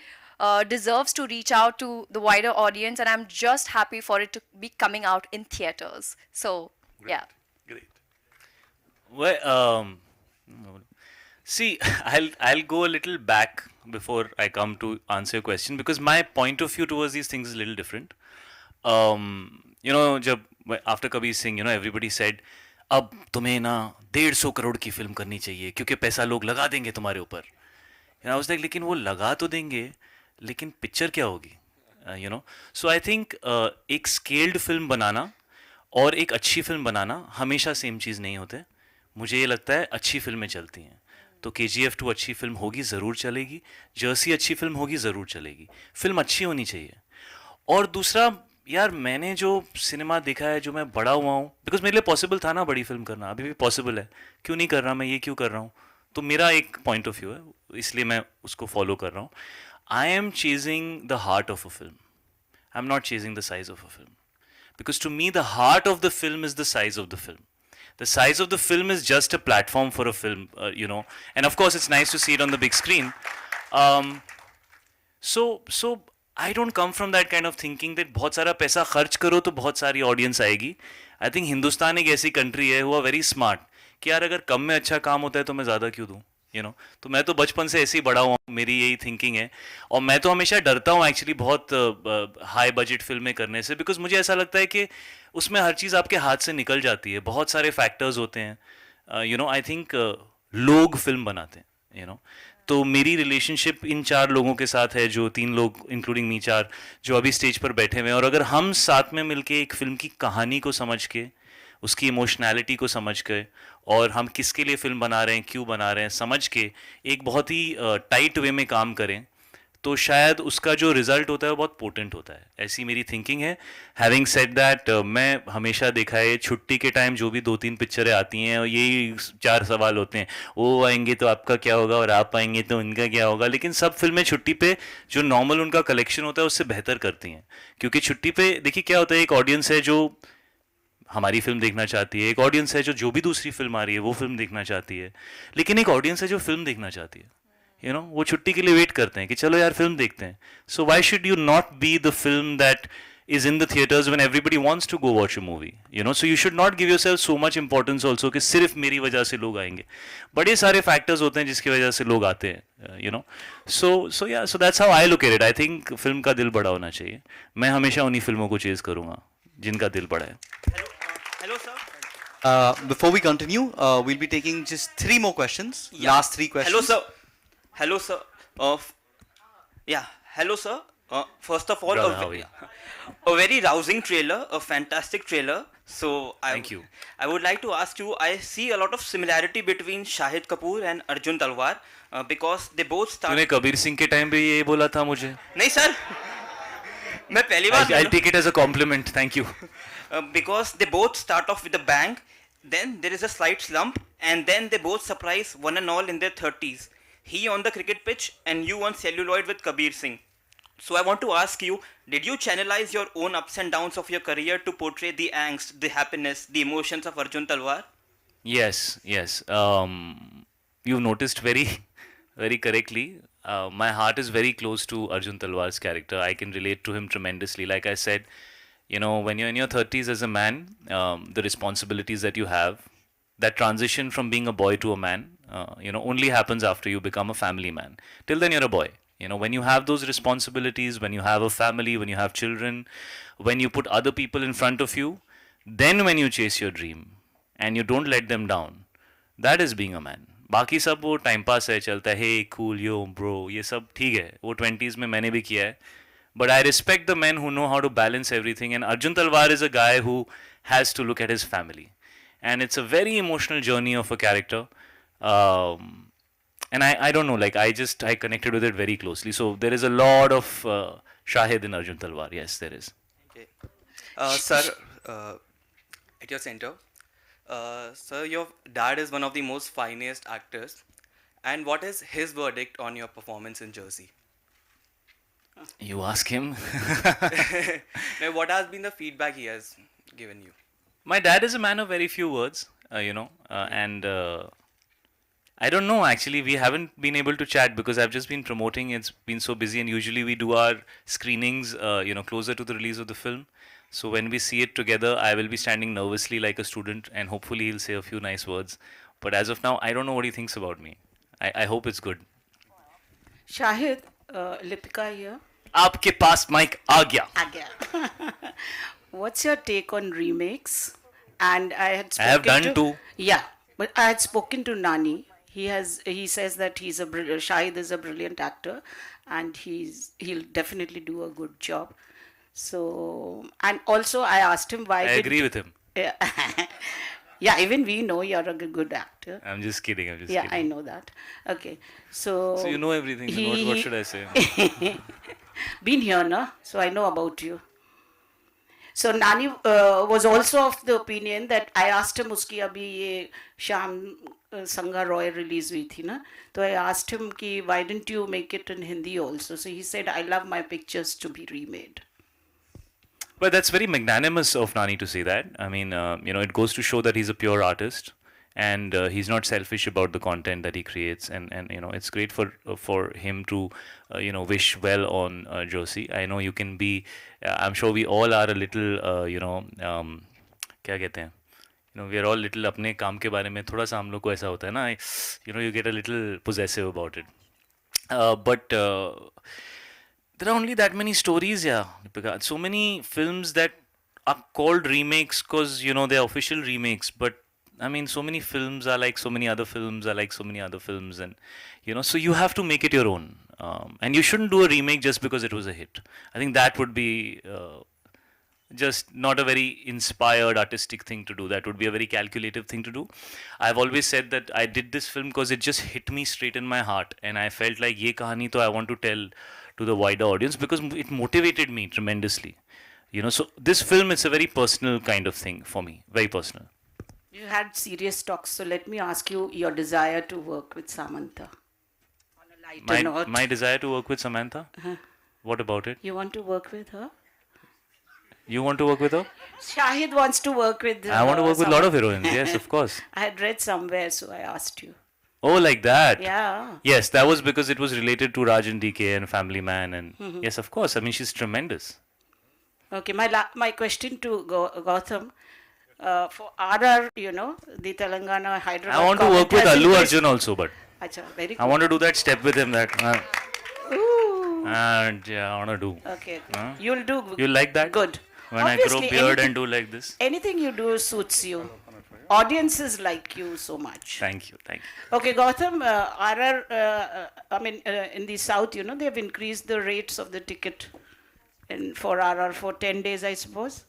deserves to reach out to the wider audience, and I'm just happy for it to be coming out in theaters. So, Great. yeah. Great. Well, see, I'll go a little back before I come to answer your question, because my point of view towards these things is a little different. You know, after Kabir Singh, you know, everybody said, अब तुम्हें ना 150 करोड़ की film करनी चाहिए क्योंकि पैसा लोग लगा देंगे तुम्हारे ऊपर। यू नो लेकिन वो लगा तो देंगे, लेकिन पिक्चर क्या होगी? You know so I think एक स्केल्ड फिल्म बनाना और एक अच्छी फिल्म बनाना हमेशा सेम चीज़ नहीं होते। मुझे ये लगता है अच्छी फिल्में चलती हैं, तो KGF 2 अच्छी फिल्म होगी, ज़रूर चलेगी। जर्सी अच्छी फिल्म होगी, ज़रूर चलेगी। फिल्म अच्छी होनी चाहिए। और दूसरा, यार मैंने जो सिनेमा देखा है, जो मैं बड़ा हुआ हूँ, बिकॉज मेरे लिए पॉसिबल था ना बड़ी फिल्म करना, अभी भी पॉसिबल है, क्यों नहीं कर रहा मैं, ये क्यों कर रहा हूँ? तो मेरा एक पॉइंट ऑफ व्यू है, इसलिए मैं उसको फॉलो कर रहा हूँ। I am chasing the heart of a film, I am not chasing the size of a film, because to me the heart of the film is the size of the film. The size of the film is just a platform for a film, and of course it's nice to see it on the big screen. So I don't come from that kind of thinking that बहुत सारा पैसा खर्च करो तो बहुत सारी audience आएगी. I think Hindustan एक ऐसी कंट्री है, हुआ वेरी स्मार्ट, कि यार अगर कम में अच्छा काम होता है तो मैं ज़्यादा क्यों दूँ, तो मैं तो बचपन से ऐसे ही बड़ा हुआ, मेरी यही थिंकिंग है. और मैं तो हमेशा डरता हूँ एक्चुअली बहुत हाई बजट फिल्में करने से, बिकॉज मुझे ऐसा लगता है कि उसमें हर चीज़ आपके हाथ से निकल जाती है, बहुत सारे फैक्टर्स होते हैं. आई थिंक लोग फिल्म बनाते हैं, तो मेरी रिलेशनशिप इन 4 लोगों के साथ है, जो 3 लोग इंक्लूडिंग मी 4 जो अभी स्टेज पर बैठे हुए हैं, और अगर हम साथ में मिलके एक फिल्म की कहानी को समझ के, उसकी इमोशनैलिटी को समझ के, और हम किसके लिए फिल्म बना रहे हैं, क्यों बना रहे हैं, समझ के एक बहुत ही टाइट वे में काम करें, तो शायद उसका जो रिजल्ट होता है वो बहुत पोटेंट होता है. ऐसी मेरी थिंकिंग है. हैविंग सेड दैट, मैं हमेशा देखा है छुट्टी के टाइम जो भी 2-3 पिक्चरें आती हैं, और यही 4 सवाल होते हैं, वो आएंगे तो आपका क्या होगा और आप आएंगे तो उनका क्या होगा. लेकिन सब फिल्में छुट्टी पे जो नॉर्मल उनका कलेक्शन होता है उससे बेहतर करती हैं, क्योंकि छुट्टी पे देखिए क्या होता है, एक ऑडियंस है जो हमारी फिल्म देखना चाहती है, एक ऑडियंस है जो भी दूसरी फिल्म आ रही है वो फिल्म देखना चाहती है, लेकिन एक ऑडियंस है जो फिल्म देखना चाहती है. वो छुट्टी के लिए वेट करते हैं कि चलो यार फिल्म देखते हैं. So why should you not be the film that is in the theaters when everybody wants to go watch a movie, so you should not give yourself so much importance also कि सिर्फ मेरी वजह से लोग आएंगे. बड़े सारे factors होते हैं जिसकी वजह से लोग आते हैं, so that's how I look at it. I think film का दिल बड़ा होना चाहिए. मैं हमेशा उन्हीं फिल्मों को चेज करूंगा जिनका दिल बड़ा है. Hello, sir. Before we continue, we'll be taking just 3 more questions. Yeah. Last 3 questions. Hello, sir. Hello, sir. First of all, Brother, how are you? a very rousing trailer, a fantastic trailer. So, Thank you. I would like to ask you, I see a lot of similarity between Shahid Kapoor and Arjun Talwar because they both start. तूने कबीर सिंह के time भी ये बोला था मुझे. नहीं sir, मैं पहली बार. I'll take it as a compliment. Thank you. Because they both start off with a bang, then there is a slight slump, and then they both surprise one and all in their 30s. He on the cricket pitch and you on celluloid with Kabir Singh. So I want to ask you, did you channelize your own ups and downs of your career to portray the angst, the happiness, the emotions of Arjun Talwar? Yes. You've noticed very, very correctly. My heart is very close to Arjun Talwar's character. I can relate to him tremendously. Like I said, when you're in your 30s as a man, the responsibilities that you have, that transition from being a boy to a man, only happens after you become a family man. Till then, you're a boy. When you have those responsibilities, when you have a family, when you have children, when you put other people in front of you, then when you chase your dream and you don't let them down, that is being a man. बाकी सब वो time pass है, चलता है, hey, cool, yo, bro, ये सब ठीक है, वो 20s में मैंने भी किया है. But I respect the men who know how to balance everything, and Arjun Talwar is a guy who has to look at his family. And it's a very emotional journey of a character. And I don't know, like I connected with it very closely. So there is a lot of Shahid in Arjun Talwar. Yes, there is. Okay. Sir, at your center, sir, your dad is one of the most finest actors. And what is his verdict on your performance in Jersey? You ask him. Now, what has been the feedback he has given you? My dad is a man of very few words, and I don't know, actually. We haven't been able to chat because I've just been promoting. It's been so busy, and usually we do our screenings, closer to the release of the film. So when we see it together, I will be standing nervously like a student, and hopefully he'll say a few nice words. But as of now, I don't know what he thinks about me. I hope it's good. Shahid, Lipika here. आपके पास mic आ गया. What's your take on remakes? and I had I have spoken done to, too. yeah, but I had spoken to Nani. He says that Shahid is a brilliant actor, and he'll definitely do a good job. So, and also I asked him why. I agree with him. Yeah, yeah, even we know you're a good actor. I'm just kidding. I'm just Yeah, kidding. I know that. Okay, so. So you know everything. Then what should I say? Been here, no? So I know about you. So Nani was also of the opinion that I asked him उसकी अभी ये शाम संगा Roy release हुई थी ना, तो I asked him कि why didn't you make it in Hindi also? So he said I love my pictures to be remade. But that's very magnanimous of Nani to say that. I mean, it goes to show that he's a pure artist, and he's not selfish about the content that he creates. And it's great for him to, wish well on Josie. I know you can be. I'm sure we all are a little, क्या कहते हैं? We are all little अपने काम के बारे में थोड़ा सा हम लोग को ऐसा होता है ना. You get a little possessive about it. But there are only that many stories, yeah. So many films that are called remakes because they're official remakes. But I mean, so many films are like so many other films are like so many other films, and so you have to make it your own. And you shouldn't do a remake just because it was a hit. I think that would be just not a very inspired artistic thing to do. That would be a very calculative thing to do. I've always said that I did this film because it just hit me straight in my heart, and I felt like ye kahani to I want to tell to the wider audience because it motivated me tremendously. So this film, it's a very personal kind of thing for me, very personal. You had serious talks, so let me ask you your desire to work with Samantha. On a lighter note. My desire to work with Samantha? What about it? You want to work with her? You want to work with her? Shahid wants to work with I want to work with a lot of heroines, yes, of course. I had read somewhere, so I asked you. Oh, like that? Yeah. Yes, that was because it was related to Raj and DK and Family Man, and yes, of course. I mean, she's tremendous. Okay, my question to Gautam, for RR, the Telangana, Hyderabad. I want to work with Allu Arjun also, but Achha, very I want to do that step with him that. And yeah, I want to do. Okay, you'll do. You'll like that? Good. When Obviously, I grow beard and do like this. Anything you do suits you. Audiences like you so much. Thank you. Okay, Gautam, in the south, they've increased the rates of the ticket for RR for 10 days, I suppose.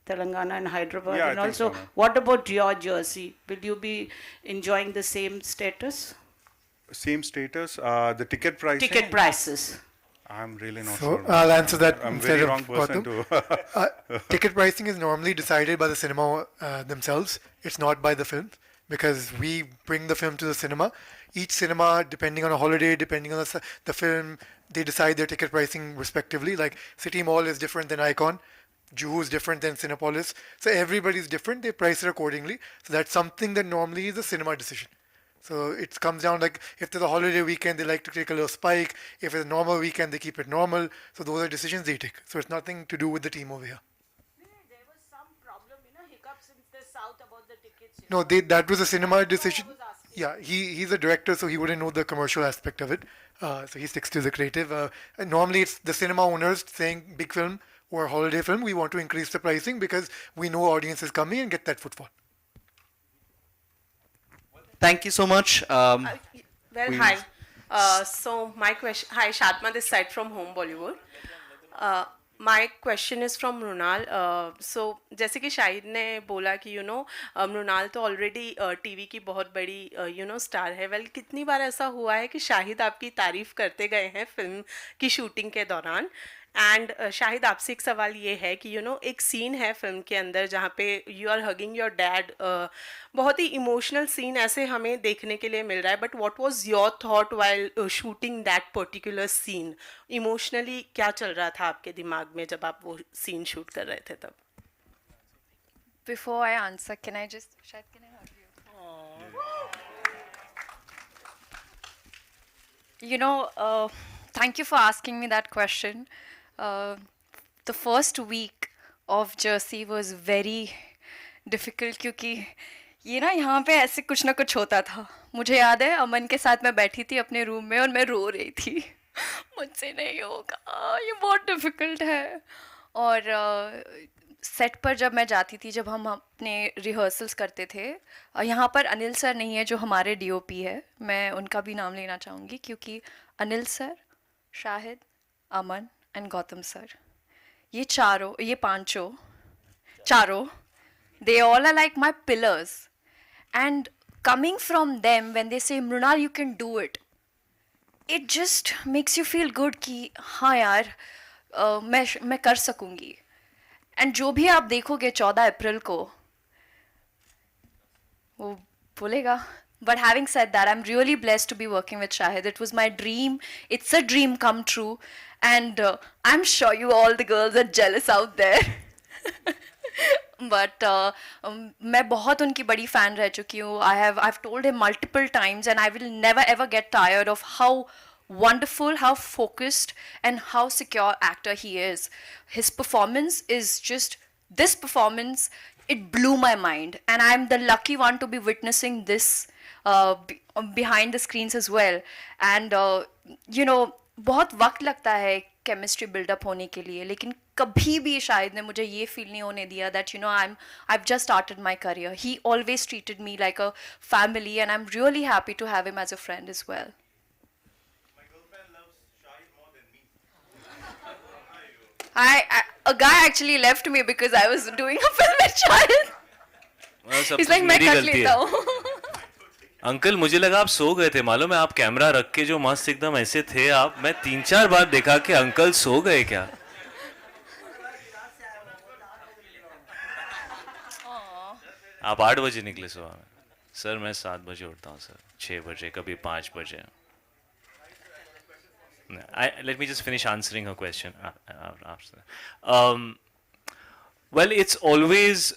Telangana and Hyderabad. Yeah, and I think also, so, what about your jersey? Will you be enjoying the same status? Same status. The ticket pricing. Ticket prices. I'm really not So sure. I'll answer that I'm instead very of wrong person to. Ticket pricing is normally decided by the cinema themselves. It's not by the film because we bring the film to the cinema. Each cinema, depending on a holiday, depending on the film, they decide their ticket pricing respectively. Like City Mall is different than Icon. Juhu is different than Cinepolis. So everybody's different. They price it accordingly. So that's something that normally is a cinema decision. So it comes down like if there's a holiday weekend, they like to take a little spike. If it's a normal weekend, they keep it normal. So those are decisions they take. So it's nothing to do with the team over here. There was some problem, hiccups in the south about the tickets. No, that was a cinema decision. Yeah, he's a director, so he wouldn't know the commercial aspect of it. So he sticks to the creative. And normally it's the cinema owners saying big film or holiday film, we want to increase the pricing because we know audience is coming and get that footfall. Thank you so much. Hi. So my question, hi, Shatma this side from Home Bollywood. My question is from Mrunal. So जैसे कि शाहिद ने बोला कि मृणाल तो already TV की बहुत बड़ी star है. वेल कितनी बार ऐसा हुआ है कि शाहिद आपकी तारीफ करते गए हैं फिल्म की शूटिंग के दौरान. एंड शाहिद आपसे एक सवाल ये है कि एक सीन है फिल्म के अंदर जहाँ पे you are hugging your dad. बहुत ही इमोशनल सीन ऐसे हमें देखने के लिए मिल रहा है. But what was your thought while shooting that particular scene? Emotionally क्या चल रहा था आपके दिमाग में जब आप वो सीन शूट कर रहे थे तब? Before I answer, can I hug you? Thank you for asking me that question. The first week of Jersey was very difficult क्योंकि यहाँ पे ऐसे कुछ ना कुछ होता था. मुझे याद है अमन के साथ मैं बैठी थी अपने रूम में और मैं रो रही थी. मुझसे नहीं होगा, ये बहुत डिफ़िकल्ट है. और सेट पर जब मैं जाती थी, जब हम अपने रिहर्सल्स करते थे, यहाँ पर अनिल सर नहीं है जो हमारे डीओपी है, मैं उनका भी नाम लेना चाहूँगी क्योंकि Anil sir, Shahid, Aman and Gautam sir, ये चारों, they all are like my pillars. And coming from them, when they say, Mrunal, you can do it, it just makes you feel good कि हाँ यार, मैं कर सकूँगी. एंड जो भी आप देखोगे 14 अप्रैल को, वो बोलेगा. But having said that, I'm really blessed to be working with Shahid. It was my dream. It's a dream come true. And I'm sure you all the girls are jealous out there. But मैं बहुत उनकी बड़ी fan रह चुकी हूँ. I've told him multiple times and I will never ever get tired of how wonderful, how focused and how secure actor he is. His performance is just, this performance, it blew my mind, and I'm the lucky one to be witnessing this behind the screens as well. And you know, बहुत वक्त लगता है chemistry buildup होने के लिए, लेकिन कभी भी शायद ने मुझे ये फील नहीं होने दिया that you know I've just started my career. He always treated me like a family and I'm really happy to have him as a friend as well. A guy actually left me because I was doing a film with Shahid. He's like, मैं कर लेता हूँ. Uncle मुझे लगा आप सो गए थे, मालूम है आप कैमरा रख के जो मस्त एकदम ऐसे थे आप, मैं 3-4 बार देखा कि अंकल सो गए क्या. आप 8 बजे निकले सुबह में. सर मैं 7 बजे उठता हूँ सर, 6 बजे, कभी 5 बजे. Let me just finish answering her question. Well, it's always,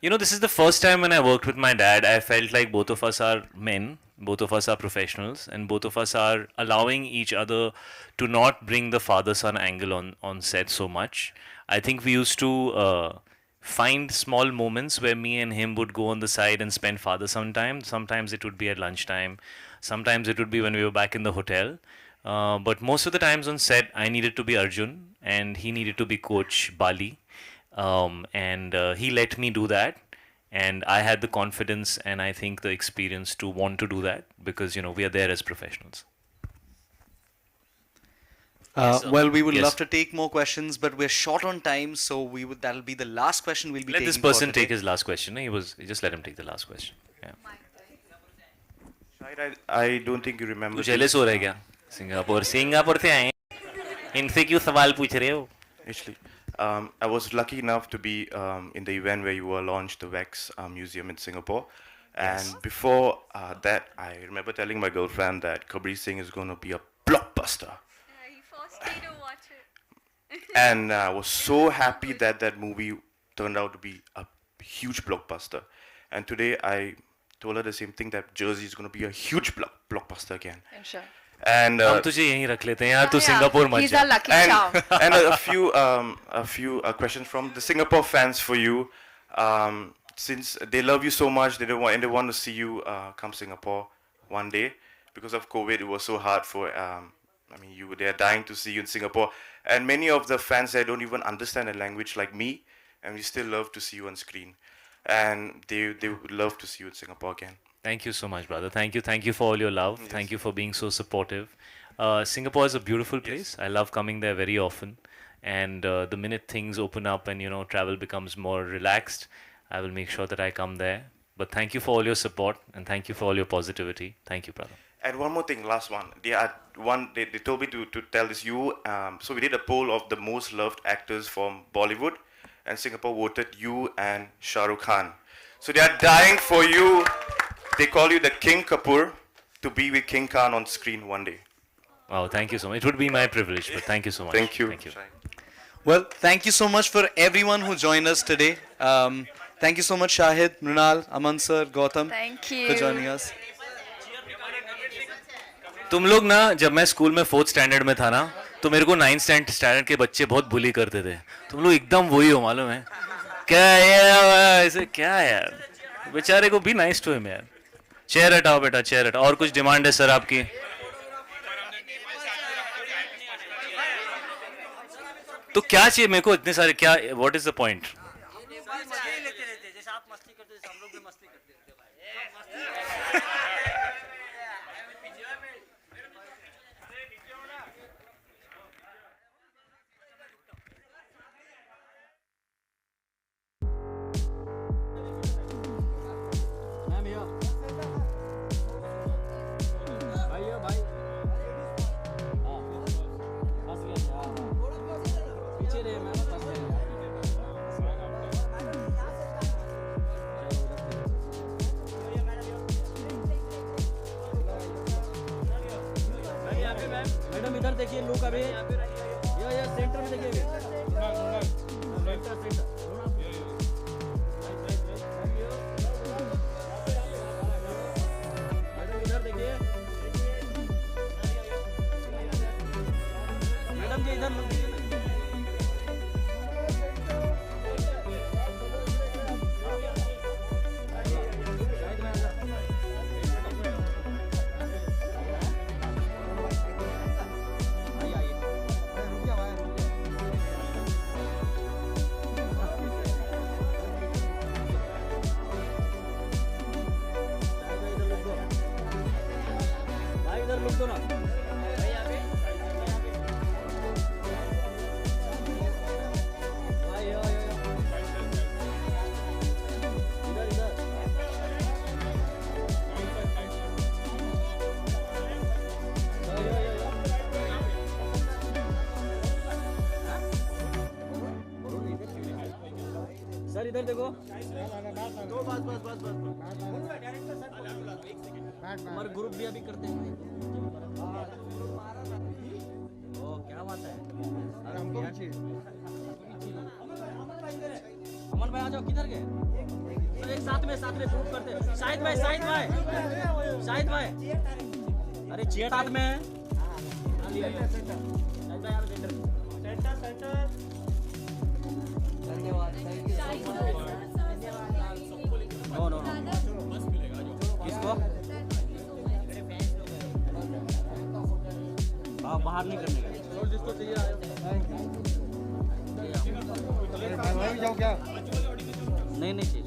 you know, this is the first time when I worked with my dad, I felt like both of us are men, both of us are professionals, and both of us are allowing each other to not bring the father-son angle on set so much. I think we used to find small moments where me and him would go on the side and spend father-son time. Sometimes it would be at lunchtime. Sometimes it would be when we were back in the hotel. But most of the times on set, I needed to be Arjun and he needed to be Coach Bali. And he let me do that. And I had the confidence and I think the experience to want to do that because, you know, we are there as professionals. Well, we would love to take more questions, but we're short on time, so that'll be the last question we'll be taking. Let this person take his last question. Just let him take the last question. Yeah. I don't think you remember. तू jealous हो रहा है क्या? Singapore से आए इनसे क्यों सवाल पूछ रहे हो? Actually, I was lucky enough to be in the event where you were launched the Wax Museum in Singapore. And before that, I remember telling my girlfriend that Kabir Singh is going to be a blockbuster. And I was so happy that that movie turned out to be a huge blockbuster. And today I told her the same thing, that Jersey is going to be a huge blockbuster again. Inshallah. And हम तुझे यहीं रख लेते हैं यार, तू Singapore मत He's जा. our lucky charm. And a few questions from the Singapore fans for you. Since they love you so much, they want to see you come Singapore one day. Because of COVID, it was so hard for. They are dying to see you in Singapore. And many of the fans there don't even understand the language like me, and we still love to see you on screen. And they would love to see you in Singapore again. Thank you so much, brother. Thank you for all your love. Yes. Thank you for being so supportive. Singapore is a beautiful place. Yes. I love coming there very often. And the minute things open up and, you know, travel becomes more relaxed, I will make sure that I come there. But thank you for all your support and thank you for all your positivity. Thank you, brother. And one more thing, last one. They told me to tell this. So we did a poll of the most loved actors from Bollywood, and Singapore voted you and Shah Rukh Khan. So they are dying for you. They call you the King Kapoor to be with King Khan on screen one day. Wow, thank you so much. It would be my privilege, but thank you so much. Thank you. Thank you. Well, thank you so much for everyone who joined us today. Thank you so much, Shahid, Mrunal, Aman sir, Gautam, for joining us. तुम लोग ना, जब मैं school में 4th standard में था ना, तो मेरे को 9th स्टैंडर्ड के बच्चे बहुत बुली करते थे. तुम लोग एकदम वही हो, मालूम है क्या यार? ऐसे क्या यार, बेचारे को भी नाइस टू हिम यार. चेयर हटाओ बेटा, चेयर हटाओ. और कुछ डिमांड है सर आपकी? तो क्या चाहिए मेरे को इतने सारे, क्या what is the point? Madam इधर देखिए, लुक अभी ये सेंटर में देखिए, सेंटर सेंटर मैडम इधर देखिए, मैडम जी इधर लुक दीजिए। लुक दो ना सर इधर देखो, दो बस बस बस बस हमारे ग्रुप भी अभी करते हैं। ओ क्या बात है, अमन भाई आ जाओ, किधर गए? एक साथ में शूट करते हैं। शाहिद भाई शाहिद भाई शाहिद भाई, अरे चेयर साथ में है। शाहिद भाई सेंटर सेंटर। धन्यवाद, नो नो किसको? हाँ बाहर नहीं करने का, जिसको चाहिए जाओ क्या? नहीं चाहिए।